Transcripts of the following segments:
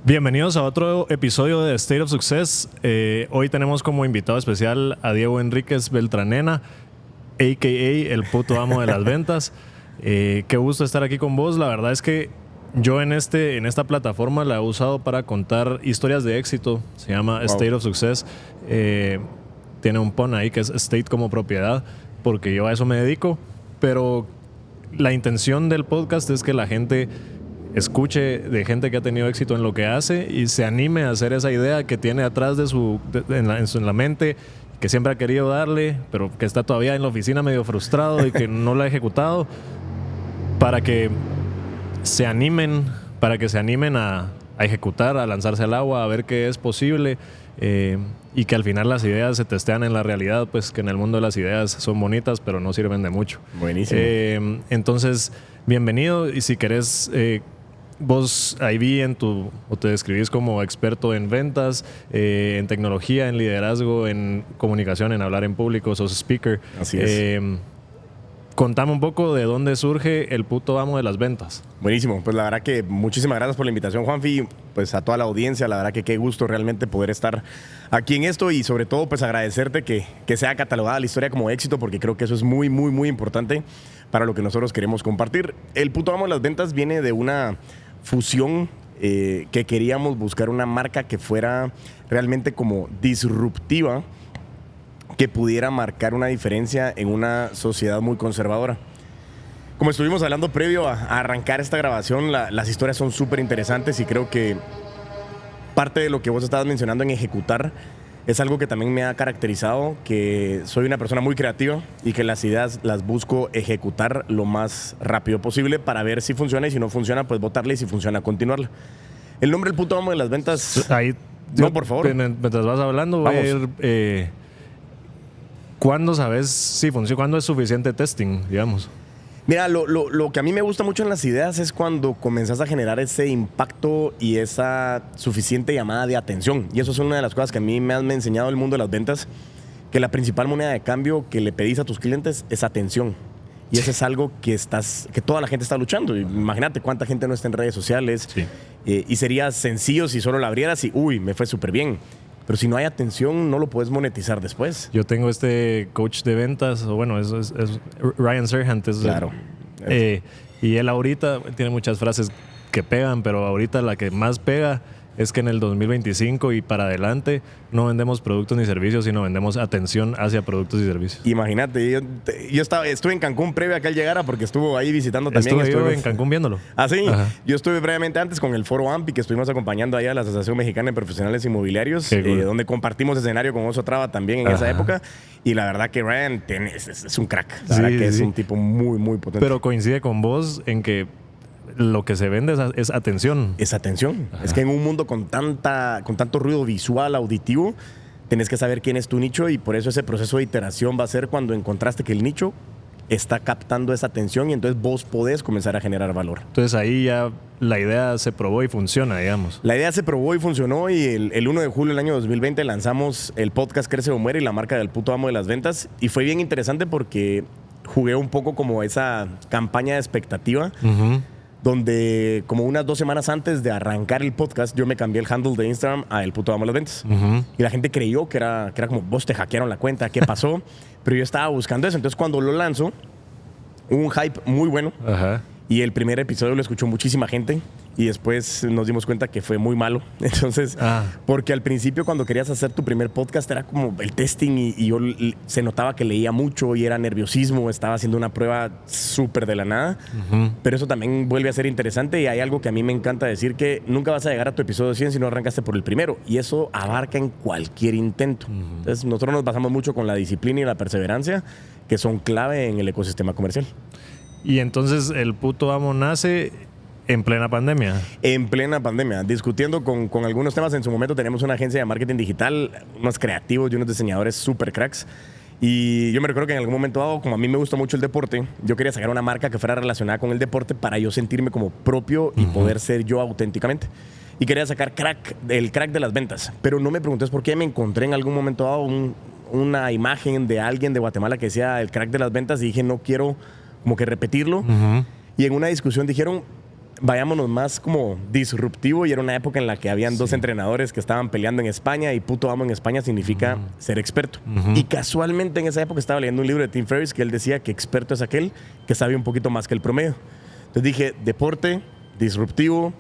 Bienvenidos a otro episodio de State of Success. Hoy tenemos como invitado especial a Diego Enríquez Beltranena, a.k.a. el puto amo de las ventas. Qué gusto estar aquí con vos. La verdad es que yo en esta plataforma la he usado para contar historias de éxito. Se llama State of Success. Tiene un pun ahí que es State como propiedad, porque yo a eso me dedico. Pero la intención del podcast es que la gente escuche de gente que ha tenido éxito en lo que hace y se anime a hacer esa idea que tiene atrás en la mente, que siempre ha querido darle, pero que está todavía en la oficina medio frustrado y que no la ha ejecutado, para que se animen a ejecutar, a lanzarse al agua, a ver qué es posible, y que al final las ideas se testean en la realidad, pues que en el mundo las ideas son bonitas pero no sirven de mucho. Buenísimo. Entonces, bienvenido, y si querés, vos ahí vi o te describís como experto en ventas, en tecnología, en liderazgo, en comunicación, en hablar en público, sos speaker. Así es. Contame un poco de dónde surge el puto amo de las ventas. Buenísimo, pues la verdad que muchísimas gracias por la invitación, Juanfi, pues a toda la audiencia, la verdad que qué gusto realmente poder estar aquí en esto y sobre todo pues agradecerte que sea catalogada la historia como éxito, porque creo que eso es muy, muy, muy importante para lo que nosotros queremos compartir. El puto amo de las ventas viene de una fusión que queríamos buscar una marca que fuera realmente como disruptiva, que pudiera marcar una diferencia en una sociedad muy conservadora. Como estuvimos hablando previo a arrancar esta grabación, las historias son súper interesantes y creo que parte de lo que vos estabas mencionando en ejecutar es algo que también me ha caracterizado, que soy una persona muy creativa y que las ideas las busco ejecutar lo más rápido posible para ver si funciona, y si no funciona, pues botarle, y si funciona, continuarla. El nombre del puto amo de las ventas... Ahí, no, por favor. Mientras vas hablando, voy a ir... ¿Cuándo sabes si funciona? ¿Cuándo es suficiente testing, digamos? Mira, lo que a mí me gusta mucho en las ideas es cuando comenzás a generar ese impacto y esa suficiente llamada de atención. Y eso es una de las cosas que a mí me ha enseñado el mundo de las ventas, que la principal moneda de cambio que le pedís a tus clientes es atención. Y eso es algo que toda la gente está luchando. Imagínate cuánta gente no está en redes sociales. Sí. Y sería sencillo si solo la abrieras y, me fue súper bien. Pero si no hay atención, no lo puedes monetizar después. Yo tengo este coach de ventas, o bueno, es Ryan Serhant. Claro. Y él ahorita tiene muchas frases que pegan, pero ahorita la que más pega es que en el 2025 y para adelante no vendemos productos ni servicios, sino vendemos atención hacia productos y servicios. Imagínate, yo estuve en Cancún previo a que él llegara, porque estuvo ahí visitando también. Estuve en Cancún viéndolo. Ah, sí. Ajá. Yo estuve previamente antes con el Foro AMPI, que estuvimos acompañando ahí a la Asociación Mexicana de Profesionales Inmobiliarios, donde compartimos escenario con Oso Traba también en esa época. Y la verdad que Ryan es un crack. La verdad que es un tipo muy, muy potente. Pero coincide con vos en que lo que se vende es atención. Es atención. Ajá. Es que en un mundo con tanto ruido visual, auditivo, tenés que saber quién es tu nicho, y por eso ese proceso de iteración va a ser cuando encontraste que el nicho está captando esa atención, y entonces vos podés comenzar a generar valor. Entonces ahí ya la idea se probó y funciona, digamos. La idea se probó y funcionó, y el 1 de julio del año 2020 lanzamos el podcast Crece o Muere y la marca del puto amo de las ventas, y fue bien interesante porque jugué un poco como esa campaña de expectativa. Donde como unas 2 semanas antes de arrancar el podcast, yo me cambié el handle de Instagram a El Puto Amo de las Ventas. Y la gente creyó que era como, vos te hackearon la cuenta, ¿qué pasó? Pero yo estaba buscando eso. Entonces cuando lo lanzo, hubo un hype muy bueno. Ajá. Y el primer episodio lo escuchó muchísima gente, y después nos dimos cuenta que fue muy malo. Entonces, porque al principio cuando querías hacer tu primer podcast era como el testing, y yo se notaba que leía mucho y era nerviosismo, estaba haciendo una prueba súper de la nada. Pero eso también vuelve a ser interesante, y hay algo que a mí me encanta decir, que nunca vas a llegar a tu episodio 100 si no arrancaste por el primero, y eso abarca en cualquier intento. Entonces nosotros nos basamos mucho con la disciplina y la perseverancia, que son clave en el ecosistema comercial. Y entonces el puto amo nace en plena pandemia. En plena pandemia, discutiendo con algunos temas. En su momento teníamos una agencia de marketing digital, unos creativos y unos diseñadores súper cracks. Y yo me recuerdo que en algún momento dado, como a mí me gusta mucho el deporte, yo quería sacar una marca que fuera relacionada con el deporte para yo sentirme como propio y poder ser yo auténticamente. Y quería sacar el crack de las ventas. Pero no me preguntes por qué, me encontré en algún momento dado una imagen de alguien de Guatemala que decía el crack de las ventas, y dije, no quiero como que repetirlo. Y en una discusión dijeron, vayámonos más como disruptivo, y era una época en la que habían dos entrenadores que estaban peleando en España, y puto amo en España significa ser experto. Y casualmente en esa época estaba leyendo un libro de Tim Ferriss que él decía que experto es aquel que sabe un poquito más que el promedio. Entonces dije, deporte, disruptivo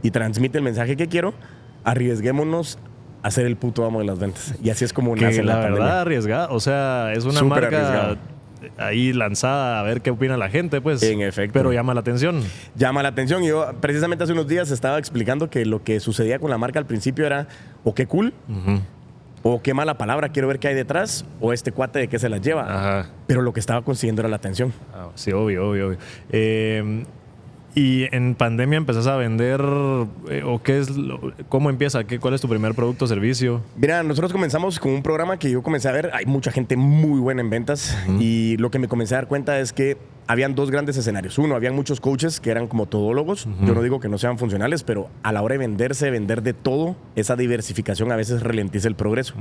y transmite el mensaje que quiero, arriesguémonos a ser el puto amo de las ventas. Y así es como nace la pandemia. verdad arriesgada, o sea, es una Súper marca arriesgado. ahí lanzada a ver qué opina la gente, pues. En efecto. Pero llama la atención. Llama la atención. Yo precisamente hace unos días estaba explicando que lo que sucedía con la marca al principio era o qué cool, o qué mala palabra, quiero ver qué hay detrás, o este cuate de qué se las lleva. Ajá. Pero lo que estaba consiguiendo era la atención. Ah, sí, obvio. Y en pandemia empezás a vender, o qué es, cómo empieza, cuál es tu primer producto o servicio. Mira, nosotros comenzamos con un programa que yo comencé a ver. Hay mucha gente muy buena en ventas, y lo que me comencé a dar cuenta es que habían dos grandes escenarios. Uno, habían muchos coaches que eran como todólogos. Yo no digo que no sean funcionales, pero a la hora de venderse, vender de todo, esa diversificación a veces ralentiza el progreso.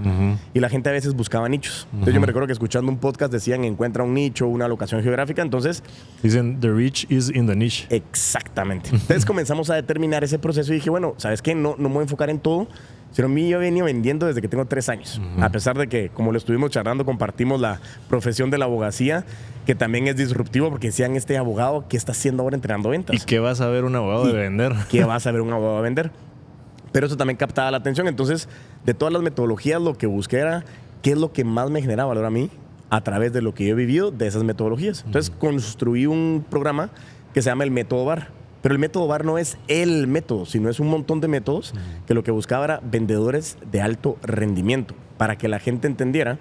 Y la gente a veces buscaba nichos. Entonces yo me recuerdo que escuchando un podcast decían, encuentra un nicho, una locación geográfica. Entonces Dicen, the reach is in the niche. exactamente. Entonces comenzamos a determinar ese proceso y dije, bueno, ¿sabes qué? No me voy a enfocar en todo. Sino a mí yo he venido vendiendo desde que tengo 3 años. A pesar de que, como lo estuvimos charlando, compartimos la profesión de la abogacía, que también es disruptivo, porque decían, este abogado, ¿qué está haciendo ahora entrenando ventas? ¿Y qué va a saber un abogado de vender? ¿Qué va a saber un abogado de vender? Pero eso también captaba la atención. Entonces, de todas las metodologías, lo que busqué era qué es lo que más me genera valor a mí a través de lo que yo he vivido de esas metodologías. Entonces, construí un programa que se llama el Método VAR. Pero el método VAR no es el método, sino es un montón de métodos que lo que buscaba era vendedores de alto rendimiento, para que la gente entendiera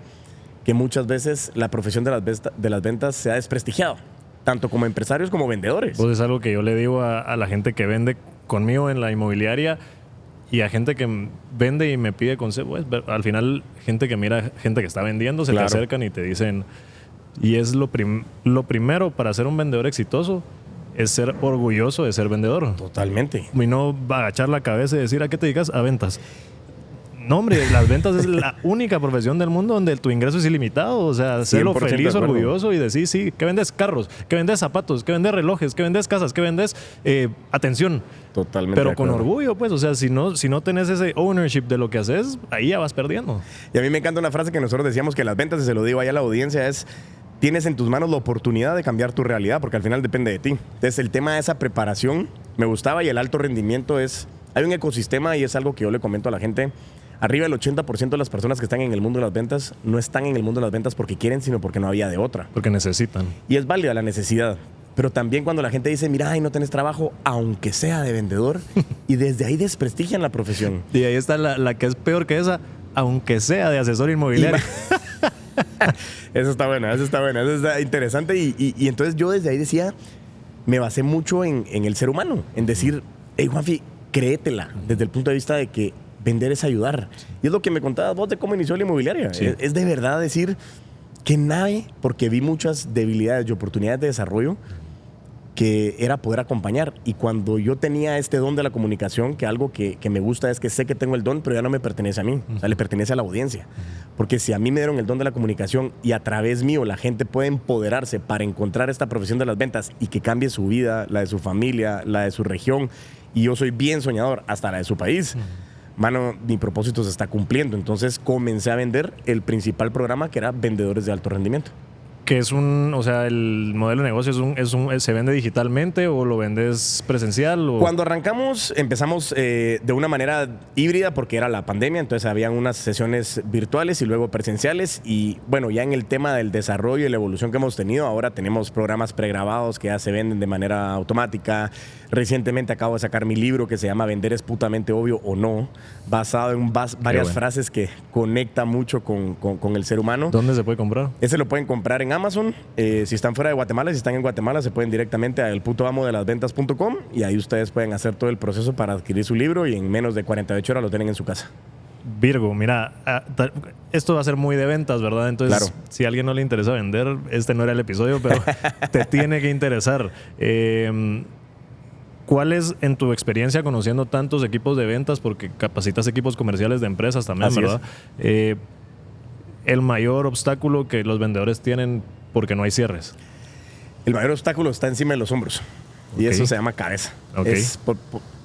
que muchas veces la profesión de las ventas se ha desprestigiado, tanto como empresarios como vendedores. Pues es algo que yo le digo a la gente que vende conmigo en la inmobiliaria y a gente que vende y me pide consejos. Pues, al final, gente que mira, gente que está vendiendo, se Claro. te acercan y te dicen, y es lo primero para ser un vendedor exitoso, es ser orgulloso de ser vendedor. Totalmente. Y no agachar la cabeza y decir, ¿a qué te dedicas? A ventas. No, hombre, las ventas es la única profesión del mundo donde tu ingreso es ilimitado. O sea, sélo 100% de feliz, acuerdo. orgulloso y decir, sí, que vendes carros, que vendes zapatos, que vendes relojes, que vendes casas, que vendes atención. Totalmente. Pero de con acuerdo. orgullo, pues. O sea, si no tenés ese ownership de lo que haces, ahí ya vas perdiendo. Y a mí me encanta una frase que nosotros decíamos que las ventas, y se lo digo allá a la audiencia, es: tienes en tus manos la oportunidad de cambiar tu realidad, porque al final depende de ti. Entonces, el tema de esa preparación me gustaba, y el alto rendimiento es... Hay un ecosistema, y es algo que yo le comento a la gente. Arriba del 80% de las personas que están en el mundo de las ventas no están en el mundo de las ventas porque quieren, sino porque no había de otra. Porque necesitan. Y es válida la necesidad. Pero también cuando la gente dice, mira, ay, no tenés trabajo, aunque sea de vendedor, y desde ahí desprestigian la profesión. Y ahí está la que es peor que esa, aunque sea de asesor inmobiliario. Eso está buena, eso está interesante. Y entonces yo desde ahí decía, me basé mucho en el ser humano, en decir, hey, Juanfi, créetela, desde el punto de vista de que vender es ayudar. Y es lo que me contabas vos de cómo inició la inmobiliaria. Sí. Es de verdad decir que nadie, porque vi muchas debilidades y oportunidades de desarrollo, que era poder acompañar. Y cuando yo tenía este don de la comunicación, que algo que me gusta es que sé que tengo el don, pero ya no me pertenece a mí, o sea, le pertenece a la audiencia. Porque si a mí me dieron el don de la comunicación y a través mío la gente puede empoderarse para encontrar esta profesión de las ventas y que cambie su vida, la de su familia, la de su región, y yo soy bien soñador, hasta la de su país, mano, mi propósito se está cumpliendo. Entonces comencé a vender el principal programa, que era vendedores de alto rendimiento. Que es o sea, el modelo de negocio ¿se vende digitalmente o lo vendes presencial? O... Cuando arrancamos, empezamos de una manera híbrida porque era la pandemia, entonces habían unas sesiones virtuales y luego presenciales. Y bueno, ya en el tema del desarrollo y la evolución que hemos tenido, ahora tenemos programas pregrabados que ya se venden de manera automática. Recientemente acabo de sacar mi libro que se llama Vender es putamente obvio o no, basado en varias frases que conecta mucho con el ser humano. ¿Dónde se puede comprar? Ese lo pueden comprar en Amazon. Si están fuera de Guatemala, si están en Guatemala, se pueden directamente a elputoamodelasventas.com y ahí ustedes pueden hacer todo el proceso para adquirir su libro y en menos de 48 horas lo tienen en su casa. Virgo, mira, esto va a ser muy de ventas, ¿verdad? Entonces, Claro. si a alguien no le interesa vender, este no era el episodio, pero te tiene que interesar. ¿Cuál es, en tu experiencia conociendo tantos equipos de ventas, porque capacitas equipos comerciales de empresas también, Así ¿verdad? El mayor obstáculo que los vendedores tienen porque no hay cierres? El mayor obstáculo está encima de los hombros. Y eso se llama cabeza. Okay.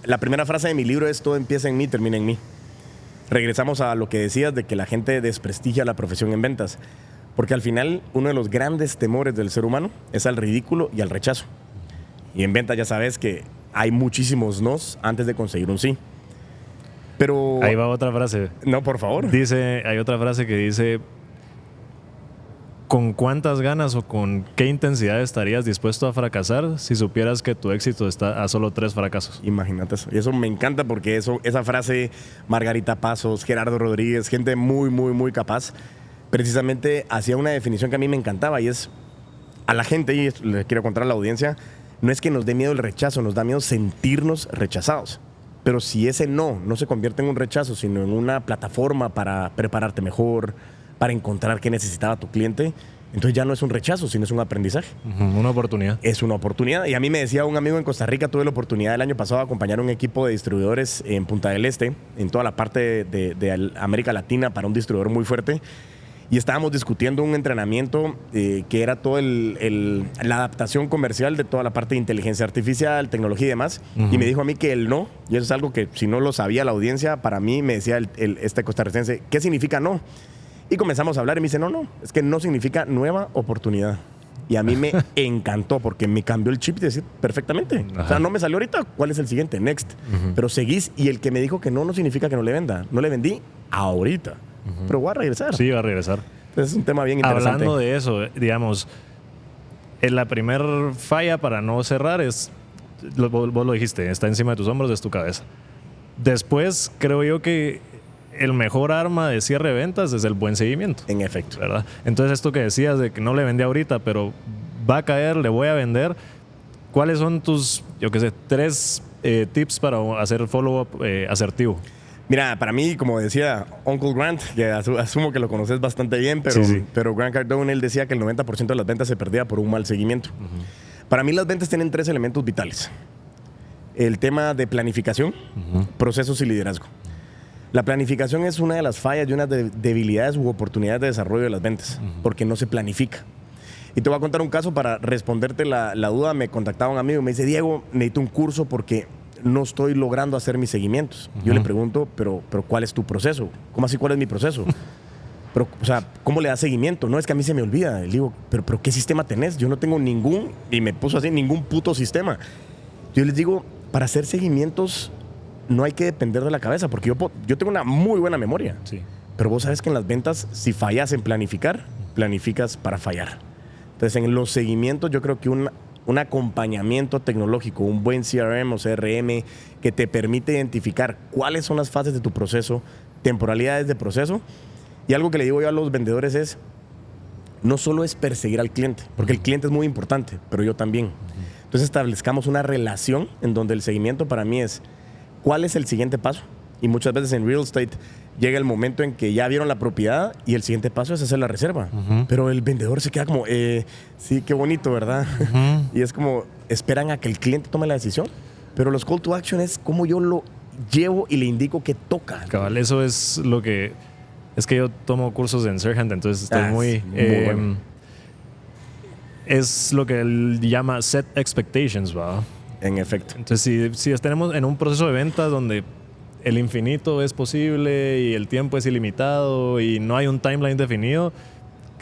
La primera frase de mi libro es: todo empieza en mí, termina en mí. Regresamos a lo que decías de que la gente desprestigia la profesión en ventas. Porque al final, uno de los grandes temores del ser humano es al ridículo y al rechazo. Y en ventas ya sabes que hay muchísimos nos antes de conseguir un sí. Pero... ahí va otra frase. No, por favor. Hay otra frase que dice: ¿con cuántas ganas o con qué intensidad estarías dispuesto a fracasar si supieras que tu éxito está a solo 3 fracasos? Imagínate eso. Y eso me encanta porque esa frase, Margarita Pasos, Gerardo Rodríguez, gente muy, muy, muy capaz, precisamente hacía una definición que a mí me encantaba, y es a la gente, y le quiero contar a la audiencia, no es que nos dé miedo el rechazo, nos da miedo sentirnos rechazados. Pero si ese no se convierte en un rechazo, sino en una plataforma para prepararte mejor, para encontrar qué necesitaba tu cliente, entonces ya no es un rechazo, sino es un aprendizaje. Una oportunidad. Es una oportunidad. Y a mí me decía un amigo en Costa Rica, tuve la oportunidad el año pasado de acompañar a un equipo de distribuidores en Punta del Este, en toda la parte de América Latina, para un distribuidor muy fuerte. Y estábamos discutiendo un entrenamiento que era toda la adaptación comercial de toda la parte de inteligencia artificial, tecnología y demás. Y me dijo a mí que el no, y eso es algo que si no lo sabía la audiencia, para mí me decía este costarricense: ¿qué significa no? Y comenzamos a hablar y me dice: no, es que no significa nueva oportunidad. Y a mí me encantó porque me cambió el chip de decir perfectamente. Ajá. O sea, no me salió ahorita, ¿cuál es el siguiente? Next. Pero seguís, y el que me dijo que no significa que no le venda. No le vendí ahorita. Pero voy a regresar. Sí, va a regresar. Entonces es un tema bien interesante. Hablando de eso, digamos, la primer falla para no cerrar es, vos lo dijiste, está encima de tus hombros, es tu cabeza. Después, creo yo que el mejor arma de cierre de ventas es el buen seguimiento. En efecto. ¿Verdad? Entonces, esto que decías de que no le vendí ahorita, pero va a caer, le voy a vender. ¿Cuáles son tus, 3 tips para hacer follow-up asertivo? Mira, para mí, como decía Uncle Grant, que asumo que lo conoces bastante bien, pero Grant Cardone, él decía que el 90% de las ventas se perdía por un mal seguimiento. Para mí, las ventas tienen 3 elementos vitales: el tema de planificación, procesos y liderazgo. La planificación es una de las fallas y una de debilidades u oportunidades de desarrollo de las ventas, porque no se planifica. Y te voy a contar un caso para responderte la duda. Me contactaba un amigo y me dice: Diego, necesito un curso porque no estoy logrando hacer mis seguimientos. Yo le pregunto, pero ¿cuál es tu proceso? ¿Cómo así cuál es mi proceso? Pero, o sea, ¿cómo le das seguimiento? No, es que a mí se me olvida. Le digo, ¿pero qué sistema tenés? Yo no tengo ningún, y me puso así, ningún puto sistema. Yo les digo, para hacer seguimientos no hay que depender de la cabeza, porque yo tengo una muy buena memoria. Sí. Pero vos sabes que en las ventas, si fallas en planificar, planificas para fallar. Entonces, en los seguimientos, yo creo que un acompañamiento tecnológico, un buen CRM o CRM que te permite identificar cuáles son las fases de tu proceso, temporalidades de proceso. Y algo que le digo yo a los vendedores es: no solo es perseguir al cliente, porque el cliente es muy importante, pero yo también. Entonces establezcamos una relación en donde el seguimiento para mí es: ¿cuál es el siguiente paso? Y muchas veces en real estate llega el momento en que ya vieron la propiedad y el siguiente paso es hacer la reserva. Pero el vendedor se queda como, sí, qué bonito, ¿verdad? Y es como, esperan a que el cliente tome la decisión. Pero los call to action es como yo lo llevo y le indico que toca. Cabal, eso es lo que... Es que yo tomo cursos en Serhant, entonces estoy muy bueno. Es lo que él llama set expectations, ¿va? En efecto. Entonces, si tenemos en un proceso de ventas donde el infinito es posible y el tiempo es ilimitado y no hay un timeline definido,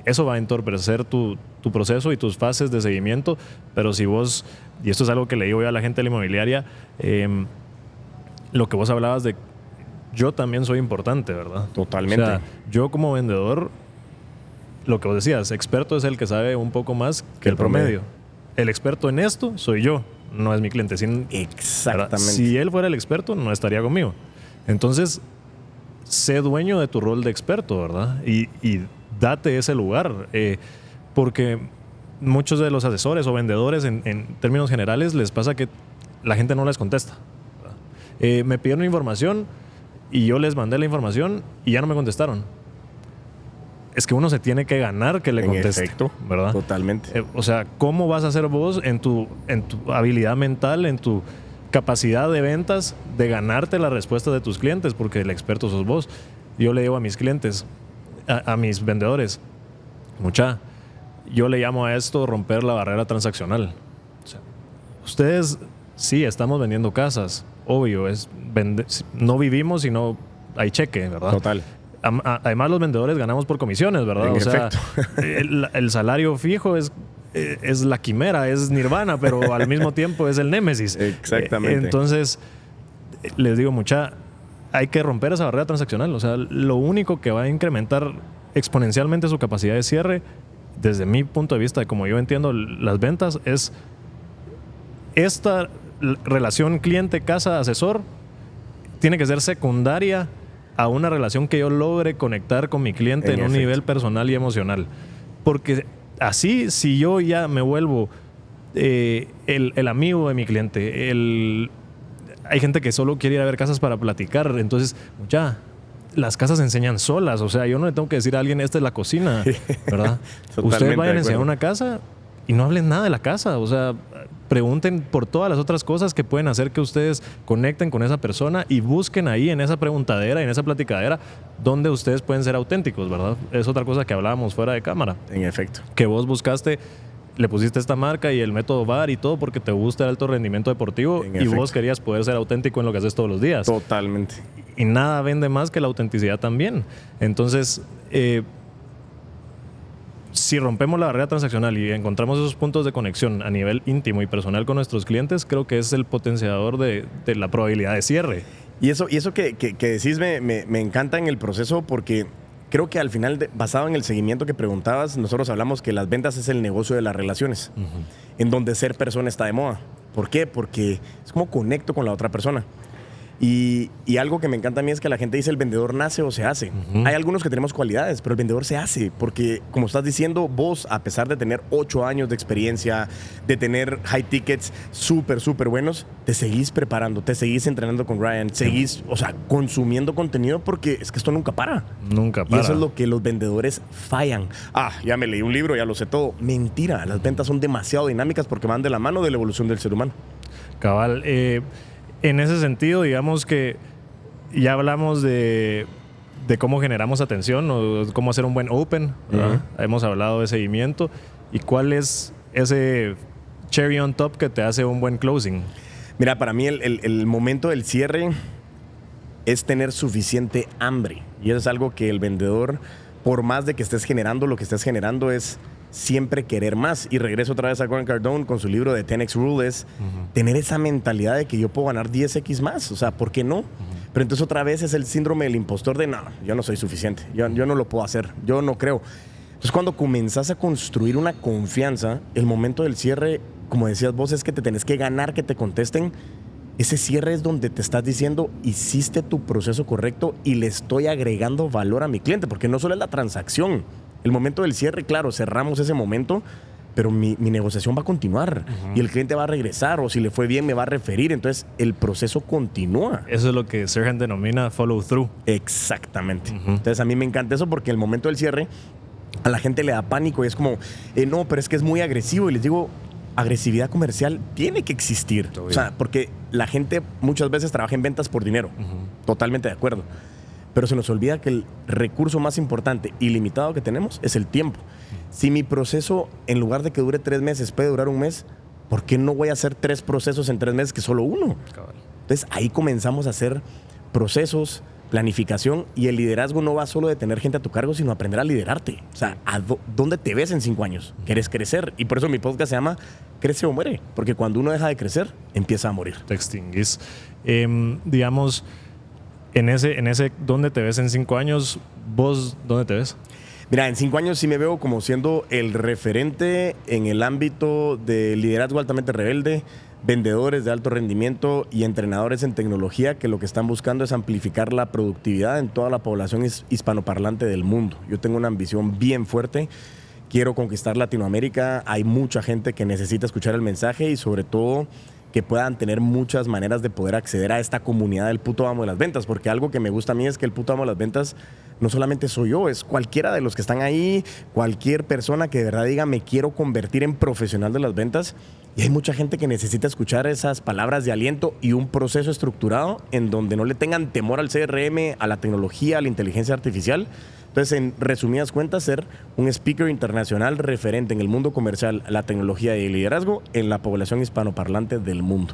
eso va a entorpecer tu proceso y tus fases de seguimiento. Pero si vos, y esto es algo que le digo yo a la gente de la inmobiliaria, lo que vos hablabas de, yo también soy importante, ¿verdad? Totalmente. O sea, yo como vendedor, lo que vos decías, experto es el que sabe un poco más que el promedio. El experto en esto soy yo, no es mi cliente. Exactamente. ¿verdad? Si él fuera el experto, no estaría conmigo. Entonces, sé dueño de tu rol de experto, ¿verdad? Y date ese lugar. Porque muchos de los asesores o vendedores, en términos generales, les pasa que la gente no les contesta. Me pidieron información y yo les mandé la información y ya no me contestaron. Es que uno se tiene que ganar que le conteste. En efecto, ¿verdad? Totalmente. O sea, ¿cómo vas a hacer vos en tu habilidad mental, en tu capacidad de ventas, de ganarte la respuesta de tus clientes? Porque el experto sos vos. Yo le digo a mis clientes, a mis vendedores, yo le llamo a esto romper la barrera transaccional. O sea, ustedes sí estamos vendiendo casas, obvio, no vivimos sino hay cheque, ¿verdad? Total. Además los vendedores ganamos por comisiones, ¿verdad? En efecto. El salario fijo es la quimera, es nirvana, pero al mismo tiempo es el némesis. Exactamente. Entonces, les digo, hay que romper esa barrera transaccional. O sea, lo único que va a incrementar exponencialmente su capacidad de cierre, desde mi punto de vista, de como yo entiendo las ventas, es esta relación cliente-casa-asesor tiene que ser secundaria a una relación que yo logre conectar con mi cliente en un nivel personal y emocional. Porque así, si yo ya me vuelvo el amigo de mi cliente, hay gente que solo quiere ir a ver casas para platicar, entonces ya las casas se enseñan solas. O sea, yo no le tengo que decir a alguien, esta es la cocina, ¿verdad? Ustedes vayan a enseñar una casa y no hablen nada de la casa. O sea, pregunten por todas las otras cosas que pueden hacer que ustedes conecten con esa persona y busquen ahí en esa preguntadera y en esa platicadera donde ustedes pueden ser auténticos, ¿verdad? Es otra cosa que hablábamos fuera de cámara. En efecto. Que vos buscaste, le pusiste esta marca y el método VAR y todo porque te gusta el alto rendimiento deportivo y vos querías poder ser auténtico en lo que haces todos los días. Totalmente. Y nada vende más que la autenticidad también. Entonces, si rompemos la barrera transaccional y encontramos esos puntos de conexión a nivel íntimo y personal con nuestros clientes, creo que es el potenciador de la probabilidad de cierre. Y eso que decís me encanta en el proceso porque creo que al final, basado en el seguimiento que preguntabas, nosotros hablamos que las ventas es el negocio de las relaciones, en donde ser persona está de moda. ¿Por qué? Porque es como conecto con la otra persona. Y algo que me encanta a mí es que la gente dice el vendedor nace o se hace. Hay algunos que tenemos cualidades, pero el vendedor se hace porque, como estás diciendo, vos, a pesar de tener 8 años de experiencia, de tener high tickets súper buenos, te seguís preparando, te seguís entrenando con Ryan, seguís, o sea, consumiendo contenido porque es que esto nunca para. Nunca para. Y eso es lo que los vendedores fallan. Ya me leí un libro, ya lo sé todo. Mentira, las ventas son demasiado dinámicas porque van de la mano de la evolución del ser humano. Cabal, en ese sentido, digamos que ya hablamos de cómo generamos atención o cómo hacer un buen open, ¿verdad? Hemos hablado de seguimiento. ¿Y cuál es ese cherry on top que te hace un buen closing? Mira, para mí el momento del cierre es tener suficiente hambre. Y eso es algo que el vendedor, por más de que estés generando, lo que estés generando es siempre querer más. Y regreso otra vez a Grant Cardone con su libro de 10X Rule, es tener esa mentalidad de que yo puedo ganar 10X más. O sea, ¿por qué no? Pero entonces otra vez es el síndrome del impostor de no, yo no soy suficiente, yo no lo puedo hacer, yo no creo. Entonces cuando comenzás a construir una confianza, el momento del cierre, como decías vos, es que te tenés que ganar que te contesten. Ese cierre es donde te estás diciendo, hiciste tu proceso correcto y le estoy agregando valor a mi cliente, porque no solo es la transacción. El momento del cierre, claro, cerramos ese momento, pero mi negociación va a continuar y el cliente va a regresar o si le fue bien me va a referir. Entonces, el proceso continúa. Eso es lo que Serhan denomina follow through. Exactamente. Entonces, a mí me encanta eso porque el momento del cierre a la gente le da pánico y es como, no, pero es que es muy agresivo. Y les digo, agresividad comercial tiene que existir. O sea, porque la gente muchas veces trabaja en ventas por dinero. Totalmente de acuerdo. Pero se nos olvida que el recurso más importante y limitado que tenemos es el tiempo. Si mi proceso, en lugar de que dure 3 meses, puede durar 1 mes, ¿por qué no voy a hacer 3 procesos en 3 meses que solo 1? Entonces ahí comenzamos a hacer procesos, planificación, y el liderazgo no va solo de tener gente a tu cargo, sino aprender a liderarte. O sea, ¿dónde te ves en 5 años? ¿Quieres crecer? Y por eso mi podcast se llama Crece o Muere, porque cuando uno deja de crecer, empieza a morir. Te extinguís. Digamos, en ese ¿dónde te ves en 5 años? ¿Vos dónde te ves? Mira, en 5 años sí me veo como siendo el referente en el ámbito de liderazgo altamente rebelde, vendedores de alto rendimiento y entrenadores en tecnología que lo que están buscando es amplificar la productividad en toda la población hispanoparlante del mundo. Yo tengo una ambición bien fuerte. Quiero conquistar Latinoamérica. Hay mucha gente que necesita escuchar el mensaje y sobre todo que puedan tener muchas maneras de poder acceder a esta comunidad del puto amo de las ventas, porque algo que me gusta a mí es que el puto amo de las ventas no solamente soy yo, es cualquiera de los que están ahí, cualquier persona que de verdad diga me quiero convertir en profesional de las ventas, Y hay mucha gente que necesita escuchar esas palabras de aliento y un proceso estructurado en donde no le tengan temor al CRM, a la tecnología, a la inteligencia artificial. Entonces, en resumidas cuentas, ser un speaker internacional referente en el mundo comercial, la tecnología y el liderazgo en la población hispanoparlante del mundo.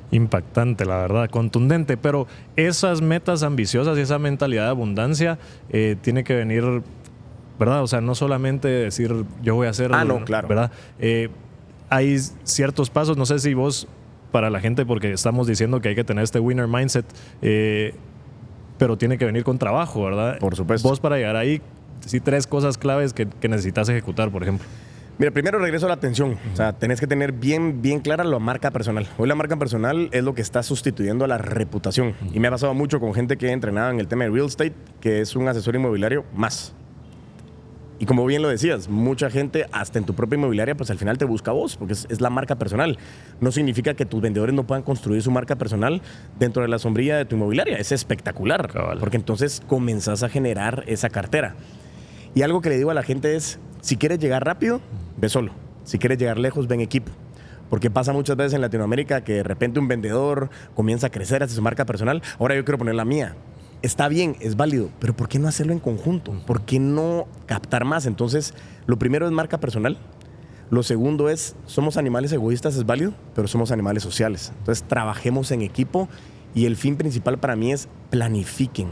Impactante, la verdad, contundente, pero esas metas ambiciosas y esa mentalidad de abundancia tiene que venir, ¿verdad? O sea, no solamente decir yo voy a hacer... no, claro. ¿Verdad? Hay ciertos pasos, no sé si vos, para la gente, porque estamos diciendo que hay que tener este winner mindset, pero tiene que venir con trabajo, ¿verdad? Por supuesto. Vos, para llegar ahí, sí, 3 cosas claves que necesitas ejecutar, por ejemplo. Mira, primero regreso a la atención. O sea, tenés que tener bien clara la marca personal. Hoy la marca personal es lo que está sustituyendo a la reputación. Y me ha pasado mucho con gente que he entrenado en el tema de real estate, que es un asesor inmobiliario más. Y como bien lo decías, mucha gente, hasta en tu propia inmobiliaria, pues al final te busca a vos, porque es la marca personal. No significa que tus vendedores no puedan construir su marca personal dentro de la sombrilla de tu inmobiliaria. Es espectacular, cabal, porque entonces comenzás a generar esa cartera. Y algo que le digo a la gente es, si quieres llegar rápido, ve solo. Si quieres llegar lejos, ve en equipo. Porque pasa muchas veces en Latinoamérica que de repente un vendedor comienza a crecer hacia su marca personal. Ahora yo quiero poner la mía. Está bien, es válido, pero ¿por qué no hacerlo en conjunto? ¿Por qué no captar más? Entonces, lo primero es marca personal. Lo segundo es, somos animales egoístas, es válido, pero somos animales sociales. Entonces, trabajemos en equipo y el fin principal para mí es planifiquen.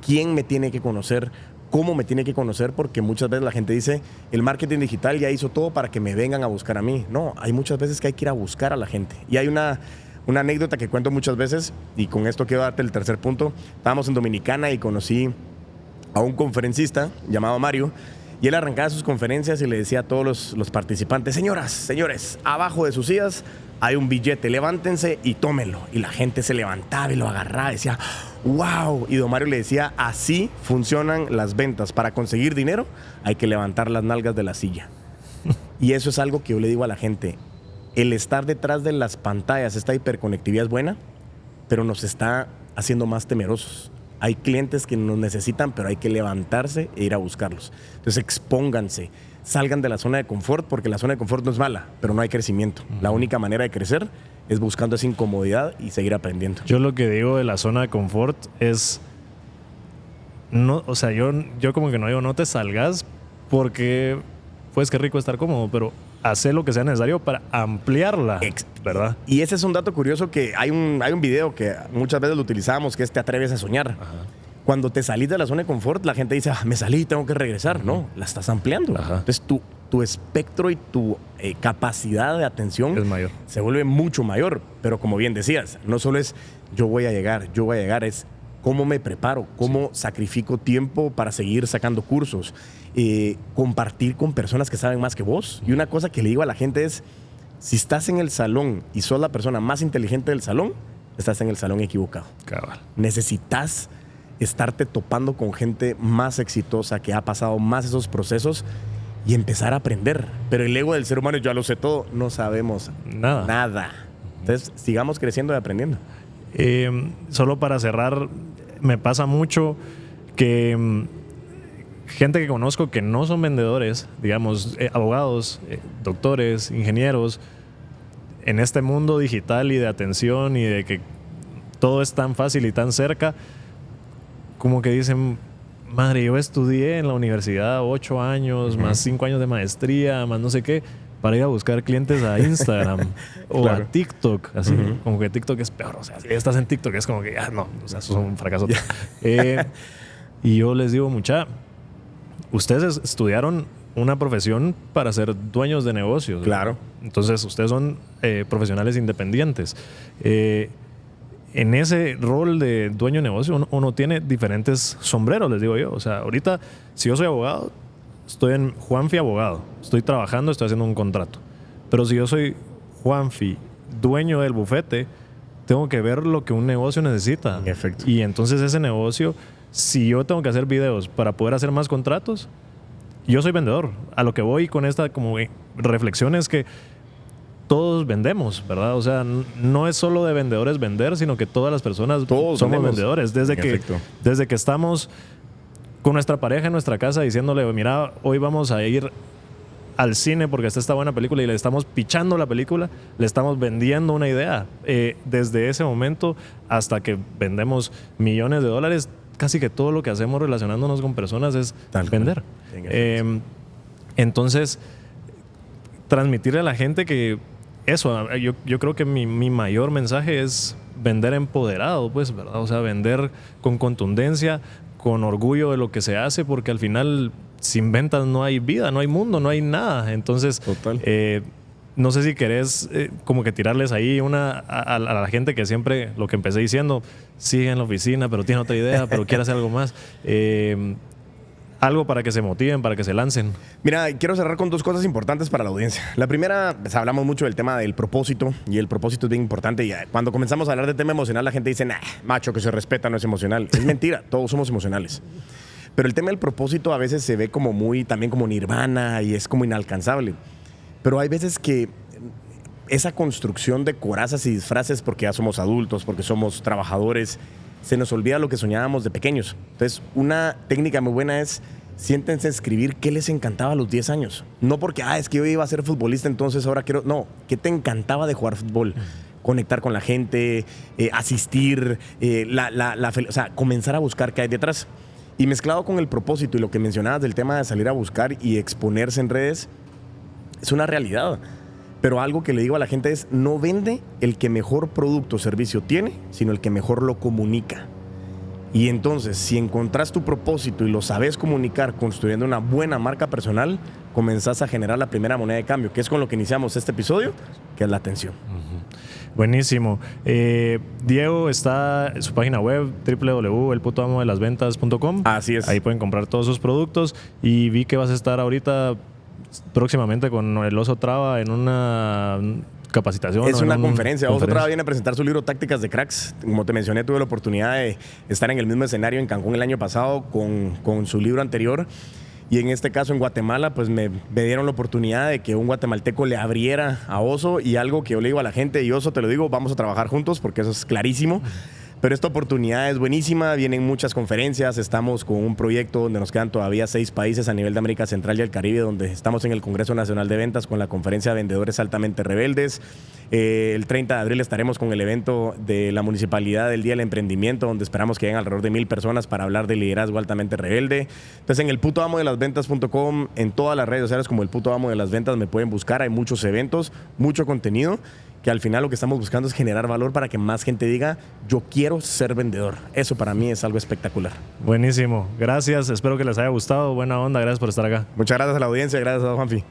¿Quién me tiene que conocer? ¿Cómo me tiene que conocer? Porque muchas veces la gente dice, el marketing digital ya hizo todo para que me vengan a buscar a mí. No, hay muchas veces que hay que ir a buscar a la gente. Y hay una anécdota que cuento muchas veces, y con esto quiero darte el tercer punto. Estábamos en Dominicana y conocí a un conferencista llamado Mario, y él arrancaba sus conferencias y le decía a todos los participantes, señoras, señores, abajo de sus sillas hay un billete, levántense y tómenlo. Y la gente se levantaba y lo agarraba y decía, wow. Y don Mario le decía, así funcionan las ventas. Para conseguir dinero hay que levantar las nalgas de la silla. Y eso es algo que yo le digo a la gente. El estar detrás de las pantallas, esta hiperconectividad es buena, pero nos está haciendo más temerosos. Hay clientes que nos necesitan, pero hay que levantarse e ir a buscarlos. Entonces, expónganse, salgan de la zona de confort, porque la zona de confort no es mala, pero no hay crecimiento. La única manera de crecer es buscando esa incomodidad y seguir aprendiendo. Yo lo que digo de la zona de confort es, no, o sea, yo como que no digo, no te salgas, porque pues qué rico estar cómodo, pero hacer lo que sea necesario para ampliarla, ¿verdad? Y ese es un dato curioso que hay un video que muchas veces lo utilizamos, que es te atreves a soñar. Ajá. Cuando te salís de la zona de confort, la gente dice, me salí, tengo que regresar. No, la estás ampliando. Ajá. Entonces tu espectro y tu capacidad de atención es mayor. Se vuelve mucho mayor. Pero como bien decías, no solo es yo voy a llegar, es cómo me preparo, cómo sacrifico tiempo para seguir sacando cursos, compartir con personas que saben más que vos. Y una cosa que le digo a la gente es, si estás en el salón y sos la persona más inteligente del salón, estás en el salón equivocado. Cabal. Necesitas estarte topando con gente más exitosa, que ha pasado más esos procesos y empezar a aprender. Pero el ego del ser humano, yo ya lo sé todo, no sabemos nada. Entonces, sigamos creciendo y aprendiendo. Solo para cerrar, me pasa mucho que gente que conozco que no son vendedores, digamos, abogados, doctores, ingenieros, en este mundo digital y de atención y de que todo es tan fácil y tan cerca, como que dicen, madre, yo estudié en la universidad 8 años, más 5 años de maestría, más no sé qué, para ir a buscar clientes a Instagram o claro, a TikTok, así, como que TikTok es peor, o sea, si estás en TikTok es como que, no, o sea, eso es un fracaso. Y yo les digo, ustedes estudiaron una profesión para ser dueños de negocios. Claro. ¿No? Entonces, ustedes son profesionales independientes. En ese rol de dueño de negocio, uno tiene diferentes sombreros, les digo yo. O sea, ahorita, si yo soy abogado, estoy en Juanfi abogado. Estoy trabajando, estoy haciendo un contrato. Pero si yo soy Juanfi, dueño del bufete, tengo que ver lo que un negocio necesita. En efecto. Y entonces ese negocio, si yo tengo que hacer videos para poder hacer más contratos, yo soy vendedor. A lo que voy con esta como reflexión es que todos vendemos, ¿verdad? O sea, no es solo de vendedores vender, sino que todas las personas somos vendedores. Desde que estamos con nuestra pareja en nuestra casa diciéndole, mira, hoy vamos a ir al cine porque está esta buena película y le estamos pichando la película, le estamos vendiendo una idea. Desde ese momento hasta que vendemos millones de dólares, casi que todo lo que hacemos relacionándonos con personas es vender. Entonces, transmitirle a la gente que eso, yo creo que mi mayor mensaje es vender empoderado, pues, ¿verdad? O sea, vender con contundencia, con orgullo de lo que se hace, porque al final sin ventas no hay vida, no hay mundo, no hay nada. Entonces, no sé si querés como que tirarles ahí a la gente que siempre, lo que empecé diciendo, sigue en la oficina, pero tiene otra idea, pero quiere hacer algo más. Algo para que se motiven, para que se lancen. Mira, quiero cerrar con dos cosas importantes para la audiencia. La primera, pues hablamos mucho del tema del propósito, y el propósito es bien importante. Y cuando comenzamos a hablar de tema emocional, la gente dice, nah, macho, que se respeta no es emocional. Es mentira, todos somos emocionales. Pero el tema del propósito a veces se ve como también como nirvana y es como inalcanzable. Pero hay veces que esa construcción de corazas y disfraces porque ya somos adultos, porque somos trabajadores, se nos olvida lo que soñábamos de pequeños. Entonces, una técnica muy buena es siéntense a escribir qué les encantaba a los 10 años. No porque, es que yo iba a ser futbolista, entonces ahora quiero... No, ¿qué te encantaba de jugar fútbol? Conectar con la gente, asistir, o sea, comenzar a buscar qué hay detrás. Y mezclado con el propósito y lo que mencionabas del tema de salir a buscar y exponerse en redes, es una realidad. Pero algo que le digo a la gente es, no vende el que mejor producto o servicio tiene, sino el que mejor lo comunica. Y entonces, si encontrás tu propósito y lo sabes comunicar construyendo una buena marca personal, comenzás a generar la primera moneda de cambio, que es con lo que iniciamos este episodio, que es la atención. Buenísimo. Diego está en su página web www.elputoamodelasventas.com. Así es. Ahí pueden comprar todos sus productos y vi que vas a estar ahorita próximamente con el Oso Traba en una capacitación. Es una conferencia. Oso Traba viene a presentar su libro Tácticas de Cracks. Como te mencioné, tuve la oportunidad de estar en el mismo escenario en Cancún el año pasado con su libro anterior. Y en este caso en Guatemala, pues me dieron la oportunidad de que un guatemalteco le abriera a Oso, y algo que yo le digo a la gente, y Oso te lo digo, vamos a trabajar juntos porque eso es clarísimo. Pero esta oportunidad es buenísima, vienen muchas conferencias, estamos con un proyecto donde nos quedan todavía 6 países a nivel de América Central y el Caribe, donde estamos en el Congreso Nacional de Ventas con la conferencia de Vendedores Altamente Rebeldes. El 30 de abril estaremos con el evento de la Municipalidad del Día del Emprendimiento, donde esperamos que lleguen alrededor de 1000 personas para hablar de liderazgo altamente rebelde. Entonces en elputoamodelasventas.com, en todas las redes sociales como El Puto Amo de las Ventas me pueden buscar, hay muchos eventos, mucho contenido, que al final lo que estamos buscando es generar valor para que más gente diga, yo quiero ser vendedor. Eso para mí es algo espectacular. Buenísimo. Gracias. Espero que les haya gustado. Buena onda. Gracias por estar acá. Muchas gracias a la audiencia. Gracias a Juanfi.